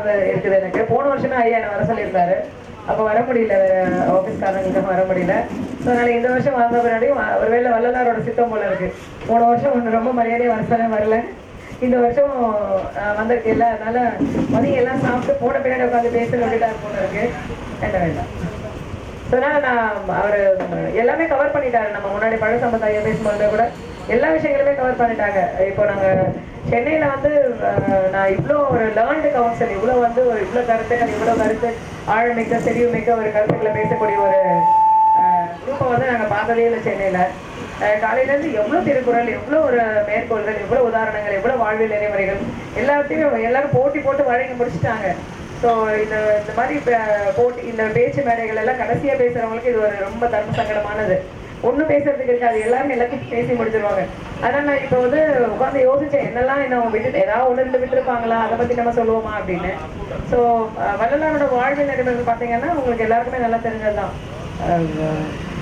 ஞாபகம் இருக்குது எனக்கு. போன வருஷமே ஐயா என்ன வர சொல்லியிருந்தாரு. அப்போ வர முடியல, ஆஃபீஸ் காரணங்களுக்கு வர முடியல. ஸோ அதனால இந்த வருஷம் வந்த பின்னாடியும் ஒருவேளை வள்ளலாரோட சித்தம் போல இருக்கு. போன வருஷம் ஒன்று ரொம்ப மரியாதையாக வர வரல, இந்த வருஷம் வந்திருக்கு இல்லை. அதனால மதியம் எல்லாம் சாப்பிட்டு போன பின்னாடி உட்காந்து பேச வேண்டியதாக போல இருக்கு. என்ன வேண்டாம். ஸோ அதனால நான் அவர் எல்லாமே கவர் பண்ணிட்டாரு. நம்ம முன்னாடி பழ சம்பந்தாய பேசும்போது கூட எல்லா விஷயங்களுமே கவர் பண்ணிட்டாங்க. இப்போ நாங்கள் சென்னையில் வந்து நான் இவ்வளோ ஒரு லேர்ன்டு கவுன்சில், இவ்வளோ வந்து ஒரு இவ்வளோ கருத்துக்கள், இவ்வளோ கருத்து ஆழமிக்க செறிவுமிக்க ஒரு கருத்துக்களை பேசக்கூடிய ஒரு குரூப்பை வந்து நாங்கள் பார்த்ததே இல்லை சென்னையில். காலையிலேருந்து எவ்வளோ திருக்குறள், எவ்வளோ ஒரு மேற்கோள்கள், எவ்வளோ உதாரணங்கள், எவ்வளோ வாழ்வில் நெறிமுறைகள் எல்லாத்தையும் எல்லாரும் போட்டி போட்டு வழங்கி முடிச்சுட்டாங்க. ஸோ இந்த மாதிரி போட்டி, இந்த பேச்சு மேடைகள் எல்லாம் கடைசியாக பேசுகிறவங்களுக்கு இது ஒரு ரொம்ப தர்ம சங்கடமானது. ஒன்றும் பேசுறதுக்கு இருக்காது, எல்லாருமே எல்லாத்தையும் பேசி முடிச்சிருவாங்க. அதனால் நான் இப்போ வந்து உட்காந்து யோசிச்சேன், என்னெல்லாம் இன்னும் விட்டு ஏதாவது ஒன்று விட்டுருப்பாங்களா, அதை பற்றி நம்ம சொல்லுவோமா அப்படின்னு. ஸோ வள்ளலாரோட வாழ்வில் நடைமுறை பார்த்தீங்கன்னா உங்களுக்கு எல்லாருக்குமே நல்லா தெரிஞ்சது தான்.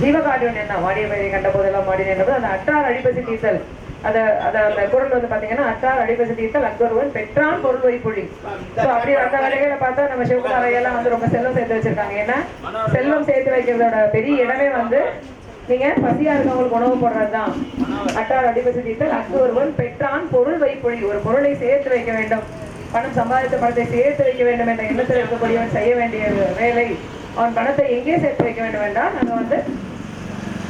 ஜீவகாரியம் என்ன வாடிய பயிரை கண்ட போதெல்லாம் மாடின என்பது அந்த அற்றார் அழிப்பசி தீசல். அந்த குரல் வந்து பாத்தீங்கன்னா அற்றார் அடிப்பசி தீர்த்தல் அக்கொருவன் பெற்றான் பொருள் வைப்புழி. ஸோ அப்படி அந்த வேலைகளை பார்த்தா நம்ம சிவகுமாரையெல்லாம் வந்து ரொம்ப செல்வம் சேர்த்து வச்சிருக்காங்க. ஏன்னா செல்வம் சேர்த்து வைக்கிறதோட பெரிய இடமே வந்து நீங்க பசியா இருக்கவங்களுக்கு உணவு போடுறதுதான். அற்றார் அடிப்பசி தீர்த்தல் அக்கொருவன் பெற்றான் பொருள் வைப்புழி. ஒரு பொருளை சேர்த்து வைக்க வேண்டும், பணம் சம்பாதித்த பணத்தை சேர்த்து வைக்க வேண்டும் என்ற எண்ணத்தில் இருக்கக்கூடியவன் செய்ய வேண்டிய வேலை, அவன் பணத்தை எங்கே சேர்த்து வைக்க வேண்டும் என்றால் நாங்கள் வந்து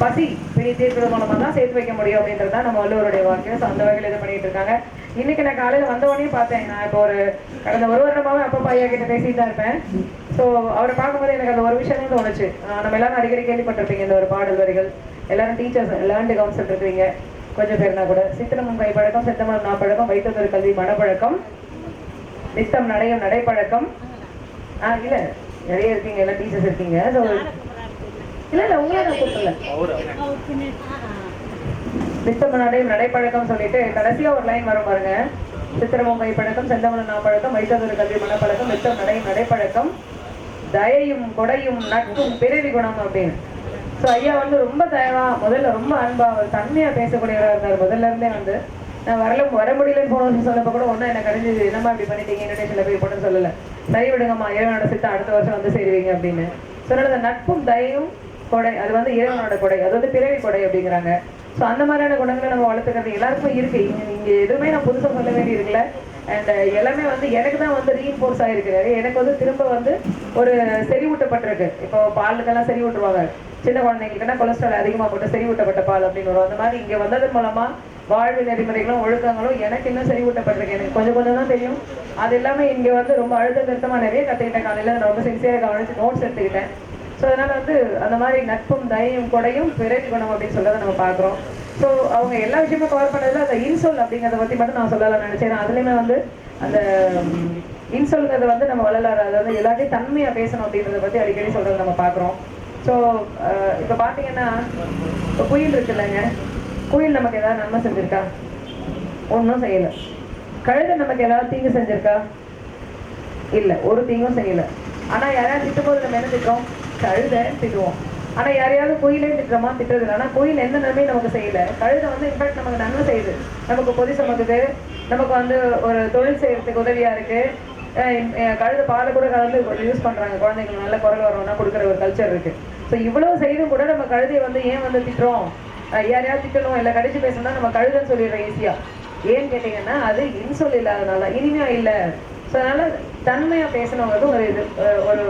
பசி பிடி தீர்க்கிறது மூலமா தான் சேர்த்து வைக்க முடியும் அப்படின்றது தான் நம்ம வள்ளுவருடைய வாக்கியம். ஸோ அந்த வகையில் இது பண்ணிட்டு இருக்காங்க. இன்னைக்கு நான் காலையில் வந்தவொடனே பார்த்தேன். நான் இப்போ ஒரு கடந்த ஒரு வருடமாவே அப்பா ஐயா கிட்ட பேசிட்டு தான் இருப்பேன். ஸோ அவரை பார்க்கும்போது எனக்கு அந்த ஒரு விஷயம் தான் தோணுச்சு. நம்ம எல்லாரும் அடிக்கடி கேள்விப்பட்டிருப்பீங்க இந்த ஒரு பாடல் வரிகள். எல்லாரும் டீச்சர்ஸ் லேர்ன்டு கவுன்சில் இருக்கிறீங்க கொஞ்சம் பேர்னா கூட. சித்திரமும் கைப்பழக்கம், செத்தமரம் நாப்பழக்கம், வைத்ததொரு கல்வி மனப்பழக்கம், நித்தம் நடையும் நடைப்பழக்கம். இல்ல நிறைய இருக்கீங்க, எல்லாம் டீச்சர்ஸ் இருக்கீங்க. ஸோ இல்ல உங்களே நான் கூப்பிடல, நித்தம் நடையும் நடைப்பழக்கம் சொல்லிட்டு கடைசியா ஒரு லைன் வரும் பாருங்க. சித்திரமும் கைப்பழக்கம், செந்தமலம் நாப்பழக்கம், வைத்ததொரு கல்வி மனப்பழக்கம், நித்தம் நடையும் நடைப்பழக்கம், தயையும் கொடையும் நட்பும் பிறவி குணம் அப்படின்னு. ஸோ ஐயா வந்து ரொம்ப தயவா, முதல்ல ரொம்ப அன்பா, அவர் தன்மையா பேசக்கூடியவராக இருந்தார். முதல்ல இருந்தே வந்து நான் வர முடியலன்னு போனோம்னு சொல்லப்ப கூட ஒன்றும் எனக்கு கழிஞ்சது, என்னமா இப்படி பண்ணிட்டீங்க இன்விடேஷன்ல போய் போட்டுன்னு சொல்லலை. சரி விடுங்கம்மா, இறைவனோட சித்தம் அடுத்த வருஷம் வந்து சேருவீங்க அப்படின்னு சொன்னது. நட்பும் தயையும் கொடை, அது வந்து இறைவனோட கொடை, அது வந்து பிறவி கொடை அப்படிங்கிறாங்க. ஸோ அந்த மாதிரியான குணங்களை நம்ம வளர்த்துக்கிறது எல்லாருக்குமே இருக்கு. இங்க எதுவுமே நான் புதுசாக சொல்ல வேண்டி இருக்குல்ல. அண்ட் எல்லாமே வந்து எனக்கு தான் வந்து ரீஇன்ஃபோர்ஸ் ஆகிருக்கிறாரு. எனக்கு வந்து திரும்ப வந்து ஒரு செறிவூட்டப்பட்டிருக்கு. இப்போ பாலுக்கெல்லாம் செறிவூட்டுருவாங்க, சின்ன குழந்தைங்களுக்குன்னா கொலஸ்ட்ரால் அதிகமாக போட்டு செறிவூட்டப்பட்ட பால் அப்படின்னு வரும். அந்த மாதிரி இங்கே வந்தது மூலமா வாழ்வு நெறிமுறைகளும் ஒழுக்கங்களும் எனக்கு இன்னும் செறிவூட்டப்பட்டிருக்கு. எனக்கு கொஞ்சம் கொஞ்சம் தான் தெரியும். அது எல்லாமே இங்கே வந்து ரொம்ப அழுத்த திருத்தமாக நிறைய கற்றுக்கிட்டேன். காலையில் நான் ரொம்ப சின்சியராக கவனிச்சு நோட்ஸ் எடுத்துக்கிட்டேன். ஸோ அதனால வந்து அந்த மாதிரி நட்பும் தயையும் கொடையும் பிறவி குணம் அப்படின்னு சொல்றதை நம்ம பார்க்குறோம். ஸோ அவங்க எல்லா விஷயமும் கவர் பண்ணதில் அந்த இன்சொல் அப்படிங்கிறத பற்றி மட்டும் நான் சொல்லலாம் நினைச்சேன். அதுலேயுமே வந்து அந்த இன்சொல்ங்கிறத வந்து நம்ம வள்ளலார், அதாவது எல்லாத்தையும் தன்மையாக பேசணும் அப்படின்றத பற்றி அடிக்கடி சொல்றதை நம்ம பார்க்குறோம். ஸோ இப்போ பார்த்தீங்கன்னா இப்போ குயில் இருக்குல்லங்க, குயில் நமக்கு ஏதாவது நன்மை செஞ்சிருக்கா? ஒன்றும் செய்யலை. கழுதை நமக்கு ஏதாவது தீங்கு செஞ்சிருக்கா? இல்லை, ஒரு தீங்கும் செய்யலை. ஆனால் யாரையாவது திட்டும்போது நம்ம என்ன திட்டோம்? கழுதை திட்டுவோம். ஆனால் யாரையாவது குயிலே திட்டுறோமா? திட்டுறது இல்லை. ஆனால் குயில் எந்த நன்மையும் நமக்கு செய்யலை. கழுதை வந்து இன்ஃபேக்ட் நமக்கு நன்மை செய்யுது. நமக்கு பொதி சமக்குது, நமக்கு வந்து ஒரு தொழில் செய்யறதுக்கு உதவியாக இருக்கு. கழுதை பாலை கூட கலந்து யூஸ் பண்ணுறாங்க, குழந்தைங்களுக்கு நல்ல குரல் வரணும்னா கொடுக்குற ஒரு கல்ச்சர் இருக்கு. ஸோ இவ்வளோ செய்தும் கூட நம்ம கழுதையை வந்து ஏன் வந்து திட்டுறோம்? யாரையாவது திட்டணும் இல்லை கடிச்சு பேசணும்னா நம்ம கழுதைன்னு சொல்லிடுறோம் ஈஸியாக. ஏன்னு கேட்டிங்கன்னா அது இன்சொல் இல்லாதனால, இனிமையா இல்லை. ஸோ அதனால தன்மையா பேசணுங்கிறது ஒரு இது, ஒரு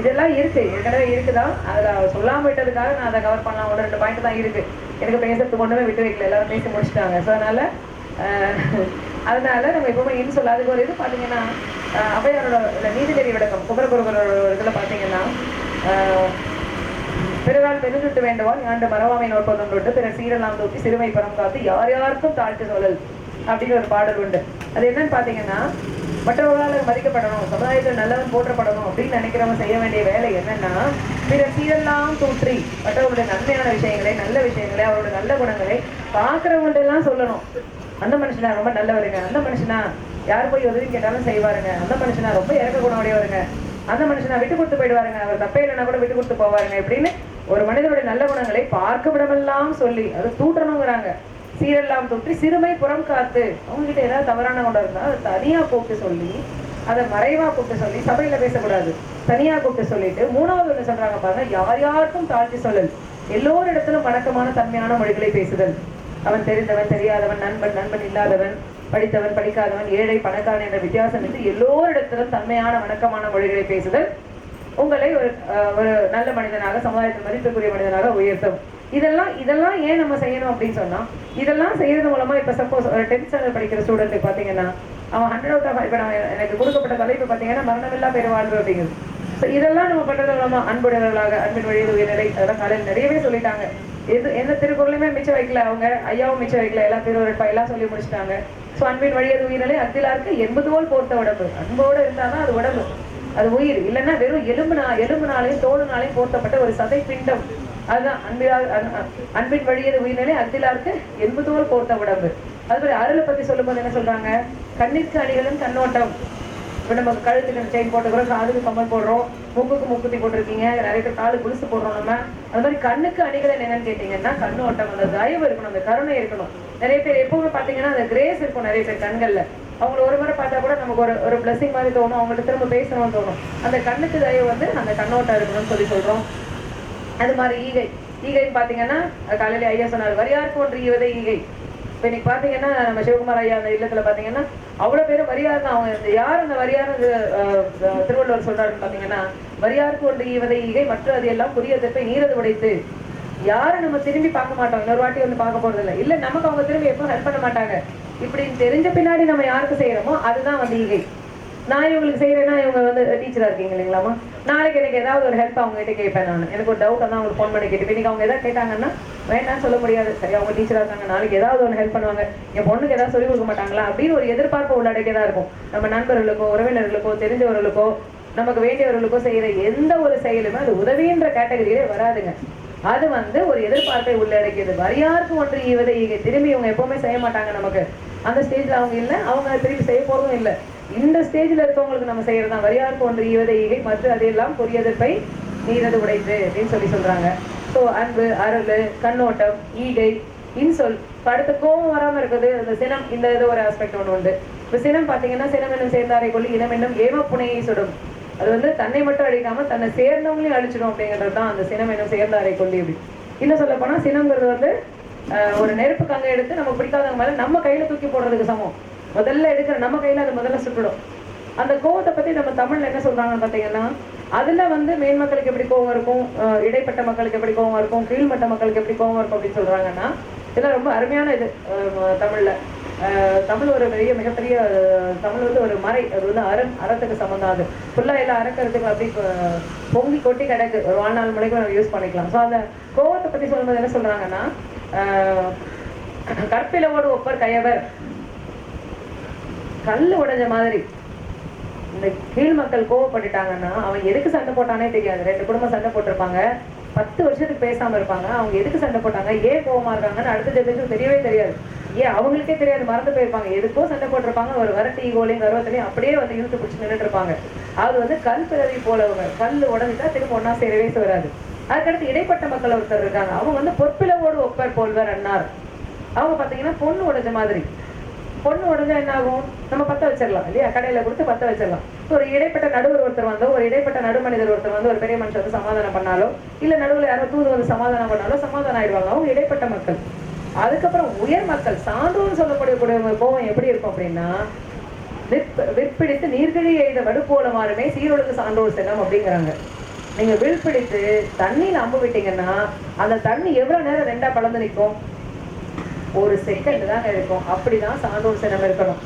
இதெல்லாம் இருக்கு, ஏற்கனவே இருக்குதான். அதில் சொல்லாமல் விட்டதுக்காக நான் அதை கவர் பண்ணலாம். ஒரு 2 பாயிண்ட் தான் இருக்கு. எனக்கு பேசுறதுக்கு ஒன்றுமே விட்டு வைக்கல, எல்லாரும் பேசி முடிச்சுட்டாங்க. ஸோ அதனால நம்ம எப்பவுமே இன்சொல். அதுக்கு ஒரு இது பார்த்தீங்கன்னா அவையாரோட நீதிநெறி விளக்கம் குமரகுருகளோட இதில் பார்த்தீங்கன்னா பிறரால் பெருந்துட்டு வேண்டுவான் யாண்டு மரவாமை நோட்பதும் தொட்டு பிற சீரெல்லாம் தூக்கி சிறுமை பணம் காத்து யார் யாருக்கும் தாழ்த்து சொல்லல் அப்படின்னு ஒரு பாடல் உண்டு. அது என்னன்னு பார்த்தீங்கன்னா, மற்றவர்களால் மதிக்கப்படணும், சமுதாயத்தில் நல்லவன் போற்றப்படணும் அப்படின்னு நினைக்கிறவங்க செய்ய வேண்டிய வேலை என்னன்னா, பிற சீரெல்லாம் தூற்றி மற்றவர்களுடைய நன்மையான விஷயங்களை, நல்ல விஷயங்களை, அவருடைய நல்ல குணங்களை பார்க்குறவங்கள்ட்ட எல்லாம் சொல்லணும். அந்த மனுஷனா ரொம்ப நல்லவருங்க, அந்த மனுஷனா யார் போய் உதவி கேட்டாலும் செய்வாருங்க, அந்த மனுஷனா ரொம்ப இறக்க குணமுடையவருங்க, அந்த மனுஷனா விட்டு கொடுத்து போயிடுவாருங்க, அவர் தப்பே இல்லைன்னா கூட விட்டு கொடுத்து போவாருங்க இப்படின்னு ஒரு மனிதனுடைய நல்ல குணங்களை பார்க்க விடமெல்லாம் சொல்லி அதை தூட்டணுங்கிறாங்க. சீரெல்லாம் தூற்றி சிறுமை புறம் காத்து, அவங்ககிட்ட ஏதாவது தவறான குணம் இருந்தால் அதை தனியாக கூப்பிட்டு சொல்லி அதை மறைவா கூப்பிட்டு சொல்லி சபையில பேசக்கூடாது, தனியா கூப்பிட்டு சொல்லிட்டு, மூணாவது ஒண்ணு சொல்றாங்க பாருங்க, யார் யாருக்கும் தாழ்த்தி சொல்லல், எல்லோரிடத்திலும் வணக்கமான தன்மையான மொழிகளை பேசுதல். அவன் தெரிந்தவன் தெரியாதவன், நண்பன் நண்பன் இல்லாதவன், படித்தவன் படிக்காதவன், ஏழை பணக்காரன் என்ற வித்தியாசம் இன்றி எல்லோரிடத்திலும் தன்மையான வணக்கமான மொழிகளை பேசுதல் உங்களை ஒரு நல்ல மனிதனாக, சமுதாயத்தில் மதிப்புக்குரிய மனிதனாக உயர்த்தும். இதெல்லாம் ஏன் நம்ம செய்யணும் அப்படின்னு சொன்னா, இதெல்லாம் செய்யறது மூலமா இப்ப சப்போஸ் ஒரு 10th ஸ்டாண்டர்ட் படிக்கிற ஸ்டூடெண்ட் பாத்தீங்கன்னா, அவன் 100 out of 5, இப்ப எனக்கு கொடுக்கப்பட்ட தலைப்பு பாத்தீங்கன்னா மரணமில்லா பெருவாழ்வு அப்படிங்கிறது. இதெல்லாம் நம்ம பண்றது மூலமா அன்புடையவர்களாக, அன்பின் வழியில் உயர்நிலை, அதெல்லாம் காலையில் நிறையவே சொல்லிட்டாங்க. எந்த திருக்குறளுமே மிச்சம் வைக்கல, அவங்க ஐயாவும் மிச்சம் வைக்கல, எல்லாம் திருவருட்பா எல்லாம் சொல்லி முடிச்சிட்டாங்க. ஸோ அன்பின் வழியது உயிரிலே அத்திலாருக்கு 80 போல் போர்த்த உடம்பு. அன்போடு இருந்தாதான் அது உடம்பு, அது உயிர். இல்லைன்னா வெறும் எலும்புனாலையும் தோளுனாலையும் போர்த்தப்பட்ட ஒரு சதை பிண்டம். அதுதான் அன்பின் வழியது உயிரிலே அத்திலாருக்கு 80 போல் போர்த்த உடம்பு. அதுபோல அருளை பத்தி சொல்லும்போது என்ன சொல்றாங்க, கண்ணிற்கு அணிகளும் கண்ணோட்டம். இப்போ நம்ம கழுத்துக்கு செயின் போட்டுக்கிறோம், காதுக்கு கம்மல் போடுறோம், மூக்குக்கு மூக்குத்தி போட்டிருக்கீங்க, நிறைய பேர் காலு குளிசு போடுறோம். நம்ம அது மாதிரி கண்ணுக்கு அணிகள் என்னன்னு கேட்டீங்கன்னா, கண்ணோட்டம், அந்த தயவு இருக்கணும், அந்த கருணை இருக்கணும். நிறைய பேர் எப்பவுமே பாத்தீங்கன்னா அந்த கிரேஸ் இருக்கும் நிறைய பேர் கண்கள்ல. அவங்களை ஒரு முறை பார்த்தா கூட நமக்கு ஒரு பிளஸிங் மாதிரி தோணும், அவங்கள்ட்ட திரும்ப பேசணும்னு தோணும். அந்த கண்ணுக்கு தயவு அந்த கண்ணோட்டம் இருக்கணும்னு சொல்றோம். அது மாதிரி ஈகைன்னு பாத்தீங்கன்னா, காலையில ஐயா சொன்னார், வரியாருக்கு ஒன்று ஈவதை ஈகை. இப்போ இன்னைக்கு பாத்தீங்கன்னா நம்ம சிவகுமார் ஐயா அந்த இல்லத்துல பாத்தீங்கன்னா அவ்வளவு பேரும் வரியார் தான். அவங்க யார் அந்த வரியார் திருவள்ளுவர் சொல்றாருன்னு பாத்தீங்கன்னா, வரியாருக்கு ஒன்று ஈவதை ஈகை, மற்ற அது எல்லாம் புரிய தப்பை நீரது உடைத்து. யாரும் நம்ம திரும்பி பார்க்க மாட்டோம், இன்னொரு வாட்டி வந்து பார்க்க போறது இல்லை, நமக்கு அவங்க திரும்பி எப்போ ஹெல்ப் பண்ண மாட்டாங்க. இப்படின்னு தெரிஞ்ச பின்னாடி நம்ம யாருக்கு செய்யறோமோ அதுதான் ஈகை. நான் இவங்களுக்கு செய்யறேன்னா, இவங்க வந்து டீச்சரா இருக்கீங்க இல்லைங்களாமா, நாளைக்கு எனக்கு ஏதாவது ஒரு ஹெல்ப் அவங்க கிட்ட கேட்பேன். நான் எனக்கு ஒரு டவுட் தான் அவங்களுக்கு ஃபோன் பண்ணி கேட்டு, இன்னைக்கு அவங்க ஏதாவது கேட்டாங்கன்னா வேண்டாம்னு சொல்ல முடியாது. சரி, அவங்க டீச்சரா இருக்காங்க, நாளைக்கு ஏதாவது ஒரு ஹெல்ப் பண்ணுவாங்க, என் பொண்ணுக்கு ஏதாவது சொல்லிக் கொடுக்க மாட்டாங்களா அப்படின்னு ஒரு எதிர்பார்ப்பு உள்ளடக்கியதா இருக்கும். நம்ம நண்பர்களுக்கோ, உறவினர்களுக்கோ, தெரிஞ்சவர்களுக்கோ, நமக்கு வேண்டியவர்களுக்கோ செய்யற எந்த ஒரு செயலுமே அது உதவின்ற கேட்டகரியிலே வராதுங்க. அது ஒரு எதிர்பார்ப்பை உள்ளடக்கியது. வரியாருக்கு ஒன்று ஈவதை ஈகை. திரும்பி இவங்க எப்பவுமே செய்ய மாட்டாங்க நமக்கு. அந்த ஸ்டேஜ்ல அவங்க இல்லை, அவங்க திரும்பி செய்ய போறதும் இல்லை. இந்த ஸ்டேஜ்ல இருக்கவங்களுக்கு நம்ம செய்யறதுதான் வரியாருக்கு ஒன்று ஈவதை ஈகை, மற்ற அதையெல்லாம் புரியதற்பை நீரது உடைத்து அப்படின்னு சொல்றாங்க. ஸோ அன்பு, அருள், கண்ணோட்டம், ஈகை, இன்சொல். அடுத்த கோபம் வராம இருக்குது அந்த சினம். இந்த ஏதோ ஒரு ஆஸ்பெக்ட் ஒன்று உண்டு. இப்போ சினம் பாத்தீங்கன்னா, சினம் என்னும் சேர்ந்தாரை கொள்ளி இனம் என்னும் ஏம புனையை சுடும். அது தன்னை மட்டும் அழிக்காம தன்னை சேர்ந்தவங்களையும் அழிச்சிடும் அப்படிங்கிறது தான் அந்த சினம் என்னும் சேர்ந்தாரை கொள்ளி. அப்படி இன்னும் சொல்ல போனா, சினம்ங்கிறது ஒரு நெருப்பு கங்கை எடுத்து நம்ம பிடிக்காதவங்க மேல நம்ம கையில தூக்கி போடுறதுக்கு சமம். முதல்ல எடுக்கிற நம்ம கையில அது முதல்ல சுட்டுடும். அந்த கோவத்தை பத்தி நம்ம தமிழ்ல என்ன சொல்றாங்கன்னு பாத்தீங்கன்னா, அதுல மேல் மக்களுக்கு எப்படி கோவம் இருக்கும், இடைப்பட்ட மக்களுக்கு எப்படி கோவம் இருக்கும், கீழ்மட்ட மக்களுக்கு எப்படி கோவம் இருக்கும் அப்படின்னு சொல்றாங்கன்னா, இதெல்லாம் ரொம்ப அருமையான இது தமிழ்ல. தமிழ் ஒரு மிகப்பெரிய தமிழ் ஒரு மறை. அது அறத்துக்கு சம்பந்தம். அது ஃபுல்லா எல்லாம் அறக்கிறதுக்கு அப்படி பொங்கி கொட்டி கிடக்கு. ஒரு வாழ்நாள் முறைக்கும் நம்ம யூஸ் பண்ணிக்கலாம். ஸோ அந்த கோவத்தை பத்தி சொல்லும்போது என்ன சொல்றாங்கன்னா, கற்பிலவோடு ஒப்பர் கயவர். கல்லு உடைஞ்ச மாதிரி இந்த கீழ் மக்கள் கோவப்பட்டுட்டாங்கன்னா, அவன் எதுக்கு சண்டை போட்டானே தெரியாது. 2 குடும்பம் சண்டை போட்டிருப்பாங்க, 10 வருஷத்துக்கு பேசாம இருப்பாங்க. அவங்க எதுக்கு சண்டை போட்டாங்க, ஏன் கோவமா இருக்காங்கன்னு அடுத்த ஜெனரேஷன் தெரியவே தெரியாது. ஏன் அவங்களுக்கே தெரியாது, மறந்து போயிருப்பாங்க. எதுக்கோ சண்டை போட்டிருப்பாங்க, ஒரு வரட்டி ஈகோலையும் கர்வத்திலையும் அப்படியே இழுத்து பிடிச்சி நின்றுட்டு இருப்பாங்க. அது கல் பிறவி போலவங்க. கல் உடஞ்சிட்டா திரும்ப ஒன்னா சேரவே வராது. அதுக்கடுத்து இடைப்பட்ட மக்கள் ஒருத்தர் இருக்காங்க. அவங்க பொற்பிளவோடு ஒப்பர் போல்வர் அண்ணார். அவங்க பாத்தீங்கன்னா பொண்ணு உடைஞ்ச மாதிரி. பொண்ணு உடஞ்சா என்ன ஆகும், நம்ம பத்த வச்சிடலாம் இல்லையா, கடையில கொடுத்து பத்த வச்சிடலாம். ஒரு இடைப்பட்ட நடுவர் ஒருத்தர் ஒரு இடைப்பட்ட நடுமனிதர் ஒருத்தர் ஒரு பெரிய மனுஷன் சமாதானம் பண்ணாலோ, இல்ல நடுவில் யாரோ தூது சமாதானம் பண்ணாலோ சமாதானம் ஆயிடுவாங்க. அவங்க இடைப்பட்ட மக்கள். அதுக்கப்புறம் உயர் மக்கள், சான்றோன்னு சொல்லக்கூடிய கோவம் எப்படி இருக்கும் அப்படின்னா, விற்பிடித்து நீர்கிழி எய்த வடுப்போல மாறுமே சீரொழுக்கு சான்றோர் சினம் அப்படிங்கிறாங்க. நீங்க விற்பிடித்து தண்ணியில அம்பு விட்டீங்கன்னா, அந்த தண்ணி எவ்வளவு நேரம் 2ஆ பலந்து நிற்கும், 1 செகண்ட் தான் இருக்கும். அப்படிதான் சான்றோர் சினம் இருக்கணும்.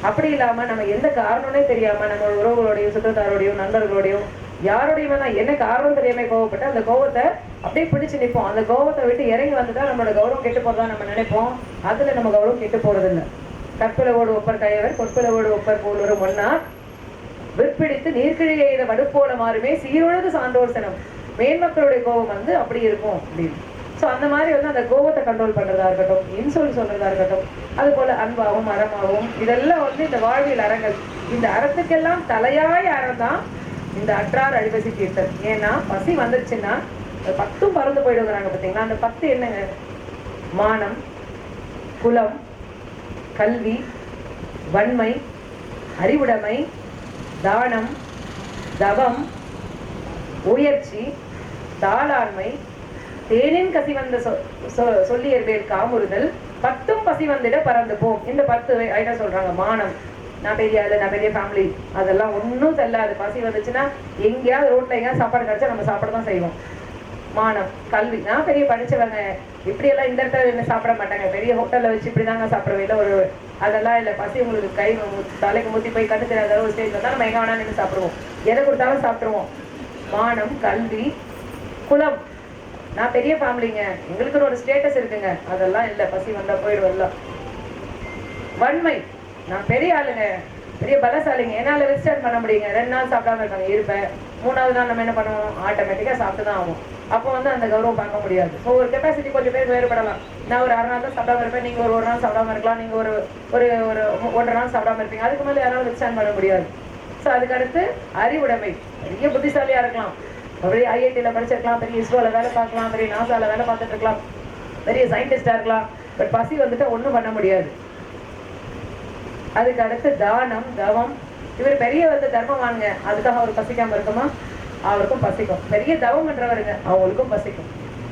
அப்படி இல்லாம நம்ம எந்த காரணம்னே தெரியாம நம்ம உறவுகளோடையும் சுற்றத்தாரோடையும் நண்பர்களோடையும் யாரோடையுமே தான் என்ன காரணம் தெரியாம கோவப்பட்டு அந்த கோவத்தை அப்படியே பிடிச்சு நிற்போம். அந்த கோவத்தை விட்டு இறங்கி வந்துட்டா நம்மளோட கௌரவம் கெட்டு போறதா நம்ம நினைப்போம். அதுல நம்ம கௌரவம் கெட்டு போறது இல்லை. கற்பிலவோடு ஒப்பர் கயவர் பொற்பிலவோடு ஒப்பர் போல்வரும் ஒன்னா விற்பிடித்து நீர்கிழி எய்த வடுப்போல மாறுமே சீரொழுது சான்றோர் சினம். மேன்மக்களுடைய கோபம் அப்படி இருக்கும் அப்படின்னு. ஸோ அந்த மாதிரி அந்த கோபத்தை கண்ட்ரோல் பண்றதா இருக்கட்டும், இன்சொல் சொல்றதா இருக்கட்டும், அது போல அன்பாகவும் அறமாகவும் இதெல்லாம் இந்த வாழ்வியல் அறங்கள். இந்த அறத்துக்கெல்லாம் தலையாய அறம் தான் இந்த அற்றார் அழிவசி தீர்த்தல். ஏன்னா பசி வந்துருச்சுன்னா 10ம் பறந்து போயிடுங்கிறாங்க பார்த்தீங்களா. அந்த 10 என்னங்க, மானம், குலம், கல்வி, வன்மை, அறிவுடைமை, தானம், தவம், உயர்ச்சி, தாளாண்மை, தேனின் கசி வந்த சொல்லியர்வேல் காமுறுதல், 10 பசி வந்திட பறந்து போம். இந்த 10 ஐட்டம் சொல்றாங்க. மானம், நான் பெரிய ஆளு, நான் பெரிய ஃபேமிலி, அதெல்லாம் ஒன்றும் செல்லாது. பசி வந்துச்சுன்னா எங்கேயாவது ரோட்ல எங்கேயாவது சாப்பாடு கிடைச்சா நம்ம சாப்பிட தான் செய்வோம். மானம், கல்வி, நான் பெரிய படிச்சவங்க, இப்படியெல்லாம் இந்த இடத்துல என்ன சாப்பிட மாட்டாங்க, பெரிய ஹோட்டல்ல வச்சு இப்படிதாங்க சாப்பிடுவேன், இல்லை ஒரு அதெல்லாம் இல்லை. பசி உங்களுக்கு கை தலைக்கு முத்தி போய் கண்ணு தெரியாத ஒரு ஸ்டேஜ் வந்தால் நம்ம எங்கே வேணாலும் நின்று சாப்பிடுவோம், எதை கொடுத்தாலும் சாப்பிடுவோம். மானம், கல்வி, குலம், நான் பெரிய ஃபேமிலிங்க, எங்களுக்கு ஒரு ஸ்டேட்டஸ் இருக்குங்க, அதெல்லாம் இல்லை. பசி வந்தா போயிடுவல்ல. வன்மை, நான் பெரிய ஆளுங்க, பெரிய பலசாலிங்க, என்னால் விஸ்டாண்ட் பண்ண முடியுங்க. 2 நாள் சாப்பிடாம இருக்காங்க, இருப்பேன். 3வது நாள் நம்ம என்ன பண்ணுவோம், ஆட்டோமேட்டிக்காக சாப்பிட்டு தான் ஆகும். அப்போ வந்து அந்த கௌரவம் பார்க்க முடியாது. ஸோ ஒரு கெப்பாசிட்டி கொஞ்சம் பேர் வேறுபடலாம். நான் ஒரு 6 நாள் தான் சாப்பிடாம இருப்பேன், நீங்கள் ஒரு நாள் சாப்பிடாம இருக்கலாம், நீங்கள் ஒரு ஒரு ஒரு 1.5 நாள் சாப்பிடாம இருப்பீங்க. அதுக்கு மேலே யாராலும் விஸ்டாண்ட் பண்ண முடியாது. ஸோ அதுக்கடுத்து அறிவுடைமை, பெரிய புத்திசாலியாக இருக்கலாம், பெரிய ஐஐடியில் படிச்சிருக்கலாம், பெரிய இஸ்ரோவில் வேலை பார்க்கலாம், பெரிய நாசாவில் வேலை பார்த்துட்டு இருக்கலாம், பெரிய சயின்டிஸ்டாக இருக்கலாம். பட் பசி வந்துட்டு ஒன்றும் பண்ண முடியாது. அதுக்கு அடுத்து தானம், தவம், இவர் பெரிய வந்து தர்மவானுங்க, அதுக்காக அவர் பசிக்காம இருக்குமா, அவருக்கும் பசிக்கும். பெரிய தவம் பண்றவருங்க, அவங்களுக்கும் பசிக்கும்.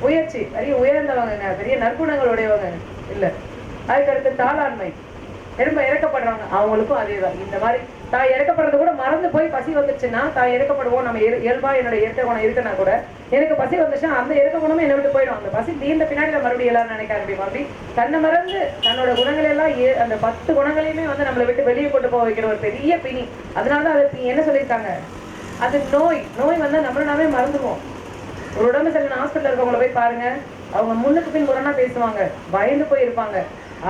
உயர்ச்சி, பெரிய உயர்ந்தவங்க, பெரிய நற்குணங்களுடையவங்க இல்லை. அதுக்கு அடுத்து தாளாண்மை, ரொம்ப இறக்கப்படுறவங்க, அவங்களுக்கும் அதே தான். இந்த மாதிரி தாய் இறக்கப்படுறது கூட மறந்து போய் பசி வந்துச்சுன்னா, தாய் இறக்கப்படுவோம், நம்ம இயல்பா என்னோட இயற்கை குணம் இருக்குன்னா கூட எனக்கு பசி வந்துச்சுன்னா அந்த இறக்க குணமும் என்னை விட்டு போயிடும். அந்த பசி தீர்ந்த பின்னாடி நான் மறுபடியும் எல்லாரும் நினைக்க ஆரம்பிப்போம். அப்படி தன்னை மறந்து தன்னோட குணங்கள் எல்லாம் அந்த 10 குணங்களையுமே வந்து நம்மளை விட்டு வெளியே கொண்டு போக வைக்கிற ஒரு பெரிய பிணி. அதனாலதான் அது என்ன சொல்லியிருக்காங்க, அது நோய். நோய் வந்தா நம்மள நாமே மறந்துடுவோம். ஒரு உடம்பு சரியான ஹாஸ்பிட்டல் இருக்கவங்கள போய் பாருங்க, அவங்க முன்னுக்கு பின் முரணா பேசுவாங்க, பயந்து போய் இருப்பாங்க.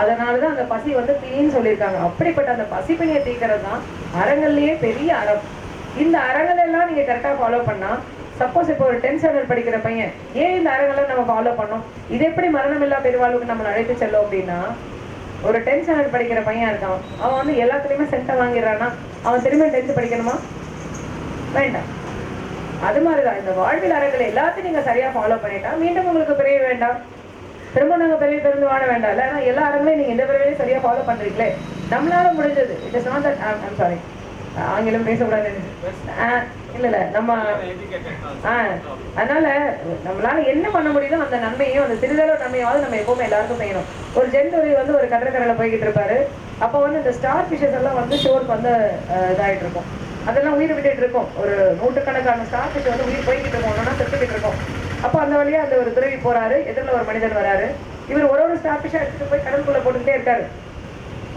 அதனாலதான் அந்த பசி வந்து பிணின்னு சொல்லியிருக்காங்க. அப்படிப்பட்ட அந்த பசி பிணியை தீர்க்கிறது தான் அறங்கள்லயே பெரிய அறம். இந்த அறங்கள் எல்லாம் நீங்க கரெக்டா ஃபாலோ பண்ணா, சப்போஸ் இப்போ ஒரு 10th ஸ்டாண்டர்ட் படிக்கிற பையன் ஏன் இந்த அறங்களை நம்ம ஃபாலோ பண்ணோம், இது எப்படி மரணம் இல்லா பெருவாழ்வுக்கு நம்மளை அழைத்து செல்லும் அப்படின்னா, ஒரு 10th ஸ்டாண்டர்ட் படிக்கிற பையன் இருக்கான், அவன் வந்து எல்லாத்துலயுமே சென்டை வாங்கிடுறான்னா அவன் திரும்ப 10th படிக்கணுமா, வேண்டாம். அது மாதிரிதான் இந்த வாழ்வில் அறங்களை எல்லாத்தையும் நீங்க சரியா ஃபாலோ பண்ணிட்டா மீண்டும் உங்களுக்கு பிறகு வேண்டாம், திரும்ப நாங்க பெரிய பிறந்து வாழ வேண்டாம். இல்லை, ஆனால் எல்லா அறங்களையும் நீங்க இந்த பிறவையும் சரியா ஃபாலோ பண்றீங்களே, நம்மளால முடிஞ்சது. It is not that I'm sorry, ஆங்கிலம் பேசக்கூடாது. இல்ல நம்ம அதனால நம்மளால என்ன பண்ண முடியுதோ அந்த நன்மையும் அந்த சிறிதளவு நன்மையாவது நம்ம எப்பவுமே எல்லாருக்கும் செய்யணும். ஒரு ஜென்டொலி வந்து ஒரு கடற்கரையில போய்கிட்டு இருப்பாரு. அப்போ வந்து இந்த ஸ்டார் ஃபிஷஸ் எல்லாம் வந்து ஷோருக்கு வந்து இதாகிட்டு இருக்கும், அதெல்லாம் உயிர் விட்டுட்டு இருக்கும். ஒரு 100கணக்கான ஸ்டார் ஃபிஷ் வந்து உயிர் போய்கிட்டு இருக்கும், ஒன்னா செத்துக்கிட்டு இருக்கும். அப்போ அந்த வழியா அந்த ஒரு துறவி போறாரு, எதிரில் ஒரு மனிதன் வராரு. இவர் ஒரு ஸ்டார் ஃபிஷ்ஷா எடுத்துட்டு போய் கடலுக்குள்ள போட்டுக்கிட்டே இருக்காரு.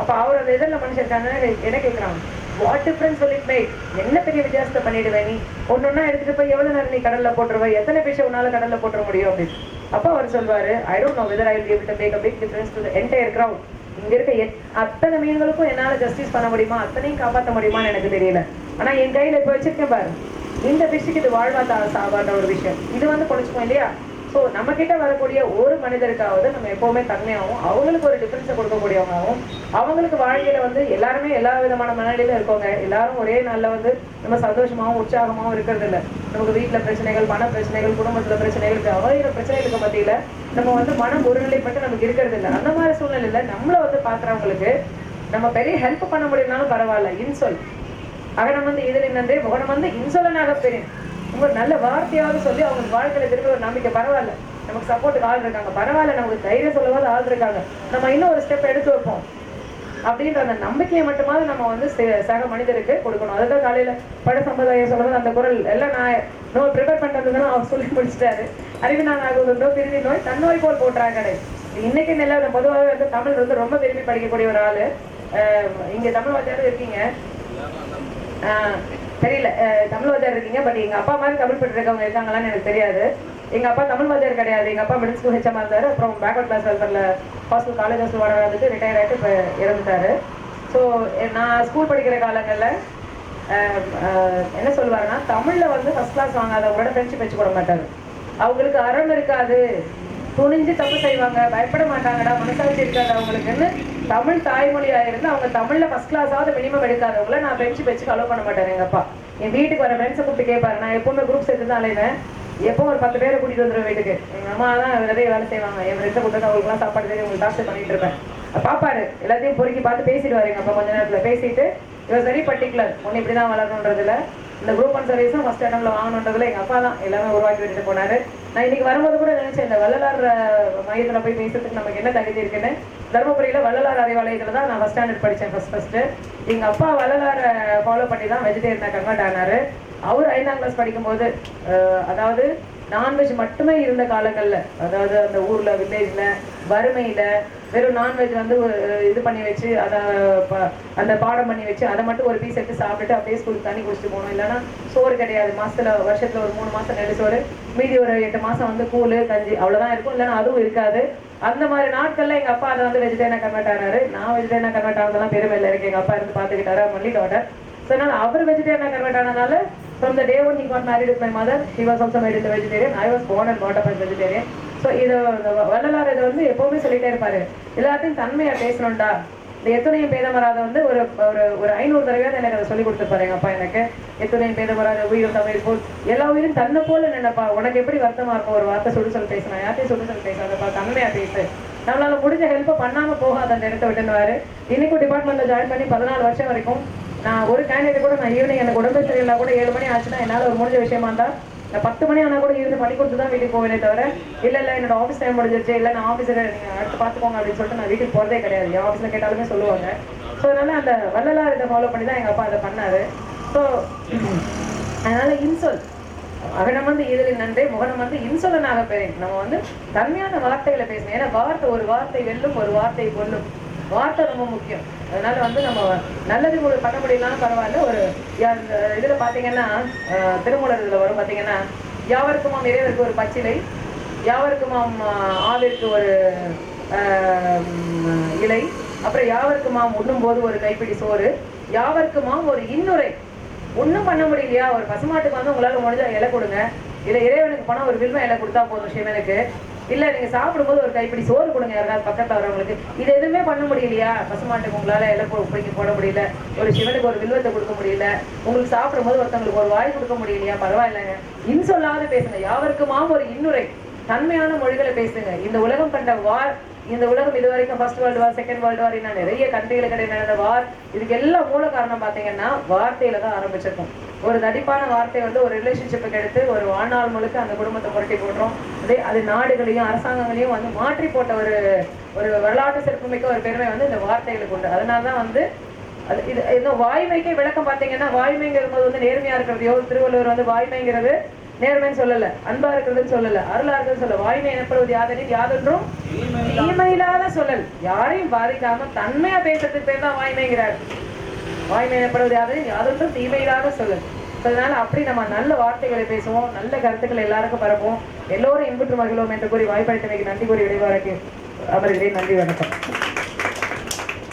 அப்ப அவர் அந்த எதிரில் மனுஷன் இருக்காங்க, என்ன கேட்கிறான், what difference will it make, என்ன பெரிய வித்தியாசத்தை பண்ணிடுவேன் நீ, ஒன்னொன்னா எடுத்துட்டு போய் எவ்வளவு நேரம் நீ கடல்ல போட்டுருவ, எத்தனை ஃபிஷ் உன்னால கடல்ல போட்டுற முடியும் அப்படின்னு. அப்போ அவர் சொல்வாரு, I don't know whether I will be able to make a big difference to the entire crowd. இங்க இருக்க அத்தனை மீன்களுக்கும் என்னால ஜஸ்டிஸ் பண்ண முடியுமா, அத்தனையும் காப்பாற்ற முடியுமான்னு எனக்கு தெரியல. ஆனா என் கையில இப்ப வச்சிருக்கேன் பாரு, இந்த ஃபிஷ்ஷுக்கு இது வாழ்வா சாவான்ற ஒரு விஷயம், இது வந்து பொழிச்சுப்போம் இல்லையா. ஸோ நம்ம கிட்ட வரக்கூடிய ஒரு மனிதருக்காவது நம்ம எப்பவுமே தன்மையாகவும் அவங்களுக்கு ஒரு டிஃபரன்ஸை கொடுக்கக்கூடியவங்காகவும், அவங்களுக்கு வாழ்க்கையில வந்து எல்லாருமே எல்லா விதமான மனநிலையில இருக்கவங்க, எல்லாரும் ஒரே நாள்ல வந்து நம்ம சந்தோஷமாகவும் உற்சாகமாகவும் இருக்கிறது இல்லை. நமக்கு வீட்டுல பிரச்சனைகள், பண பிரச்சனைகள், குடும்பத்துல பிரச்சனைகள், 1000 பிரச்சனைகளுக்கு மத்தியில நம்ம வந்து மனம் ஒருநிலைப்பட்டு நமக்கு இருக்கிறது இல்லை. அந்த மாதிரி சூழ்நிலையில நம்மள வந்து பாக்குறவங்களுக்கு நம்ம பெரிய ஹெல்ப் பண்ண முடியும்னாலும் பரவாயில்ல, இன்சொல் அகனம் வந்து இதில் நன்றே முகனம் வந்து இன்சொலனாக பெரியன், உங்க நல்ல வார்த்தையாவது சொல்லி அவங்க வாழ்க்கையில திரும்ப ஒரு நம்பிக்கை, பரவாயில்ல நமக்கு சப்போர்ட்டுக்கு ஆள் இருக்காங்க, பரவாயில்ல நமக்கு தைரியம் சொல்லவாது ஆள் இருக்காங்க, நம்ம இன்னும் ஒரு ஸ்டெப் எடுத்து வைப்போம் அப்படின்ற அந்த நம்பிக்கையை மட்டுமாவது நம்ம வந்து சக மனிதருக்கு கொடுக்கணும். அதுதான் காலையில பட சம்பிரதாயம் சொல்றது அந்த குரல் எல்லாம் நான் நோய் ப்ரிப்பேர் பண்றதுன்னு அவர் சொல்லி முடிச்சிட்டாரு. அறிவினால் ஆகுதுன்றோ பிரிவி நோய் தன்னோய் போல் போட்டுறாங்க. இன்னைக்கு நில பொதுவாக வந்து தமிழ் வந்து ரொம்ப விரும்பி படிக்கக்கூடிய ஒரு ஆளு. இங்க தமிழ் வாத்தியாரும் இருக்கீங்க, தெரியல தமிழ் வாத்தியார் இருக்கீங்க, பட் எங்க அப்பா மாதிரி தமிழ் பட்டிருக்கவங்க இருக்காங்களான்னு எனக்கு தெரியாது. எங்க அப்பா தமிழ் வாத்தியார் கிடையாது, எங்க அப்பா மிடில் ஸ்கூல் ஹெச்எம்மா இருந்தாரு, அப்புறம் பேக்வர்ட் கிளாஸ் வெல்ஃபேர்ல ஹாஸ்டல் காலேஜ் ஹாஸ்டல் வளர்றதுக்கு ரிட்டையர் ஆகிட்டு இப்போ இறந்துட்டாரு. ஸோ நான் ஸ்கூல் படிக்கிற காலங்களில் என்ன சொல்லுவாருன்னா, தமிழ்ல வந்து ஃபர்ஸ்ட் கிளாஸ் வாங்காதவங்களோட ஃப்ரெண்ட்ஷிப் வச்சு கூட மாட்டாரு. அவங்களுக்கு அறம் இருக்காது, துணிஞ்சு தப்பு செய்வாங்க, பயப்பட மாட்டாங்கடா, மனசாட்சி இருக்காது அவங்களுக்குன்னு தமிழ் தாய்மொழியா இருந்து அவங்க தமிழ்ல ஃபர்ஸ்ட் கிளாஸாவது மினிமம் எடுக்காதவங்கள நான் ஃப்ரெண்ட்ஷிப் வச்சு அலோவ் பண்ண மாட்டேன். எங்க அப்பா என் வீட்டுக்கு வர ஃப்ரெண்ட்ஸை கூப்பிட்டு கேட்பாரு, நான் எப்பவுமே குரூப் சேர்த்து தான் அலைவேன், எப்பவும் ஒரு 10 பேரை கூட்டிட்டு வந்துடுவேன் வீட்டுக்கு. எங்க அம்மா தான் நிறைய வேலை செய்வாங்க, என் ஃப்ரெண்ட்ஸை கூப்பிட்டு அவங்களுக்குலாம் சாப்பாடு சரி உங்களுக்கு டாக்டர் பண்ணிட்டு இருப்பேன். பாப்பாரு எல்லாத்தையும் பொறுக்கி பார்த்து பேசிடுவாரு எங்க அப்பா. கொஞ்ச நேரத்துல பேசிட்டு இவர் வெரி பர்டிகுலர், ஒன்று இப்படி தான் வளரணுன்றதுல. இந்த குரூப் ஒன் சர்வீஸும் ஃபர்ஸ்ட் அட்டம்ல வாங்கணுன்றதுல எங்கள் அப்பா தான் எல்லாமே உருவாக்கி விட்டுட்டு போனாரு. நான் இன்னைக்கு வரும்போது கூட நினைச்சேன், இந்த வள்ளலார் மையத்தில் போய் பேசுறதுக்கு நமக்கு என்ன தகுதி இருக்குன்னு. தருமபுரியில் வள்ளலார் அறிவாலயத்தில் தான் நான் ஃபர்ஸ்ட் ஸ்டாண்டர்ட் படித்தேன் ஃபர்ஸ்ட். எங்கள் அப்பா வள்ளலார் ஃபாலோ பண்ணி தான் வெஜிடேரியனாக கன்வெர்ட் ஆனார். அவர் 5ஆம் கிளாஸ் படிக்கும்போது, அதாவது நான்வெஜ் மட்டுமே இருந்த காலங்களில், அதாவது அந்த ஊரில் வில்லேஜில் வறுமையில் வெறும் நான்வெஜ் வந்து இது பண்ணி வச்சு அதை அந்த பாடம் பண்ணி வச்சு அதை மட்டும் ஒரு பீஸ் எடுத்து சாப்பிட்டுட்டு அப்படியே ஸ்கூலுக்கு தண்ணி குடிச்சிட்டு போகணும். இல்லைன்னா சோறு கிடையாது, வருஷத்தில் ஒரு 3 மாதம் நெல் சோறு, மீதி ஒரு 8 மாதம் வந்து கூழ் கஞ்சி அவ்வளோதான் இருக்கும். இல்லைன்னா அதுவும் இருக்காது. அந்த மாதிரி நாட்களில் எங்கள் அப்பா அதை வந்து வெஜிடேரியனாக கன்வெர்ட் ஆனாரு. நான் வெஜிடேரியனாக கன்வெர்ட் ஆனதெல்லாம் பெருமை இல்லை இருக்கு. எங்கள் அப்பா இருந்து பார்த்துக்கிட்டாரு, மல்லி டாட்டர். ஸோ அதனால அவர் வெஜிடேரியனாக கன்வெர்ட் ஆனதுனால from the day when he got married with my mother, she was also made into vegetarian. I was born and brought up as vegetarian. So இது வள்ளலார் இதை வந்து எப்பவுமே சொல்லிட்டே இருப்பாரு, எல்லாத்தையும் தன்மையாக பேசணும்டா. இந்த எத்துணையும் பேதமராத வந்து ஒரு ஒரு 500 தடவையாவது எனக்கு அதை சொல்லி கொடுத்துருப்பாரு எங்கள் அப்பா. எனக்கு எத்துணையும் பேதமராத உயிரும் தமிழ் போல் எல்லா உயிரும் தன்னை போல நினைப்பா. உனக்கு எப்படி வருத்தமா இருக்கும் ஒரு வார்த்தை சுடுசொல் பேசினா, யார்த்தையும் சுடுசொல் பேசாதப்பா, தன்மையாக பேசு, நம்மளால முடிஞ்ச ஹெல்ப்பை பண்ணாமல் போகாத அந்த இடத்த விட்டுன்னு. இன்னைக்கும் டிபார்ட்மெண்ட்டில் ஜாயின் பண்ணி 14 வருஷம் வரைக்கும் நான் ஒரு கேண்டிடேட் கூட நான் ஈவினிங் எனக்கு உடம்பு சரியில்லை கூட 7 மணி ஆச்சுன்னா என்னால் ஒரு முடிஞ்ச விஷயமா இருந்தால் நான் 10 மணி ஆனால் கூட இருந்து பண்ணி கொடுத்து தான் வீட்டுக்கு போவேனே தவிர, இல்லை என்னோட ஆஃபீஸ் டைம் முடிஞ்சிருச்சு, இல்லை நான் ஆஃபீஸில் நீங்கள் அடுத்து பார்த்துக்கோங்க அப்படின்னு சொல்லிட்டு நான் வீட்டுக்கு போகிறதே கிடையாது. என் ஆஃபீஸில் கேட்டாலுமே சொல்லுவாங்க. ஸோ அதனால அந்த வள்ளலார் இதை ஃபாலோ பண்ணி தான் எங்கள் அப்பா அதை பண்ணார். ஸோ அதனால இன்சொல் அகனம் வந்து ஈதலின் நன்றே, முகனம் வந்து இன்சொல்லனாக பெறேன். நம்ம வந்து தன்மையான வார்த்தைகளை பேசணும். ஏன்னா ஒரு வார்த்தை வெல்லும், ஒரு வார்த்தை கொல்லும். வார்த்தை ரொம்ப முக்கியம். அதனால வந்து நம்ம நல்லது பண்ண முடியலாம் பரவாயில்ல. ஒரு இதுல பாத்தீங்கன்னா திருமூலர் இதுல வரும் பாத்தீங்கன்னா, யாவருக்குமாம் இறைவருக்கு ஒரு பச்சிலை, யாவருக்குமாம் ஆவிற்கு ஒரு இலை, அப்புறம் யாவருக்குமாம் உண்ணும் போது ஒரு கைப்பிடி சோறு, யாவருக்குமாம் ஒரு இன்னுரை. ஒன்றும் பண்ண முடியலையா, ஒரு பசுமாட்டுக்கு வந்து உங்களால முடிஞ்சா இலை கொடுங்க, இல்லை இறைவனுக்கு போனால் ஒரு வில்வ இலை கொடுத்தா போதும் சிவனுக்கு, இல்லை நீங்கள் சாப்பிடும்போது ஒரு கைப்பிடி சோறு கொடுங்க யாராவது பக்கத்தில் வரவங்களுக்கு. இது எதுவுமே பண்ண முடியலையா, பசுமாட்டுக்கு உங்களால் இலை பிடிக்கி போட முடியல, ஒரு சிவனுக்கு ஒரு வில்வத்தை கொடுக்க முடியல, உங்களுக்கு சாப்பிடும்போது ஒருத்தவங்களுக்கு ஒரு வாய் கொடுக்க முடியலையா, பரவாயில்லைங்க, இன்சொல்லாத பேசுங்க. யாவருக்குமாம் ஒரு இன்னுரை, தன்மையான மொழிகளை பேசுங்க. இந்த உலகம் கண்ட இந்த உலகம் இது வரைக்கும் first world war, second world war, இன்னும் நிறைய கண்ட்ரிகளுக்கு இடையே நடந்த வார், இதுக்கு எல்லாம் மூல காரணம் பார்த்தீங்கன்னா வார்த்தையில தான் ஆரம்பிச்சிருக்கும். ஒரு தடிப்பான வார்த்தை வந்து ஒரு ரிலேஷன்ஷிப்புக்கு எடுத்து ஒரு வாழ்நாள் முழுக்க அந்த குடும்பத்தை புரட்டி போடுறோம். அது நாடுகளையும் அரசாங்கங்களையும் வந்து மாற்றி போட்ட ஒரு வரலாற்று சிறப்புமிக்க ஒரு பெருமை வந்து இந்த வார்த்தைகளுக்கு உண்டு. அதனாலதான் வந்து அது இது இன்னும் வாய்மைக்கே விளக்கம் பார்த்தீங்கன்னா, வாய்மைங்கிறது போது வந்து நேர்மையா இருக்கிறதையோ, திருவள்ளுவர் வந்து வாய்மைங்கிறது நேர்மைன்னு சொல்லல, அன்பா இருக்கிறதுன்னு சொல்லல, அருளா இருக்கிறது சொல்ல. வாய்மை எனப்படுவது யாதெனில் யாதொன்றும் தீமையில்லாத சொல்லல், யாரையும் பாதிக்காம தன்மையா பேசுறதுக்கு பேர் தான் வாய்மைங்கிறார். வாய்மை எனப்படுவது யாதெனில் யாதொன்றும் தீமையில்லாத சொல்லல். அதனால அப்படி நம்ம நல்ல வார்த்தைகளை பேசுவோம், நல்ல கருத்துக்களை எல்லாருக்கும் பரப்புவோம், எல்லோரும் இன்புற்று மகிழ்வோம் என்று கூறி வாய்ப்பளித்தமைக்கு நன்றி கூறி விடைவாருக்கு அமர்கிறேன். நன்றி, வணக்கம்.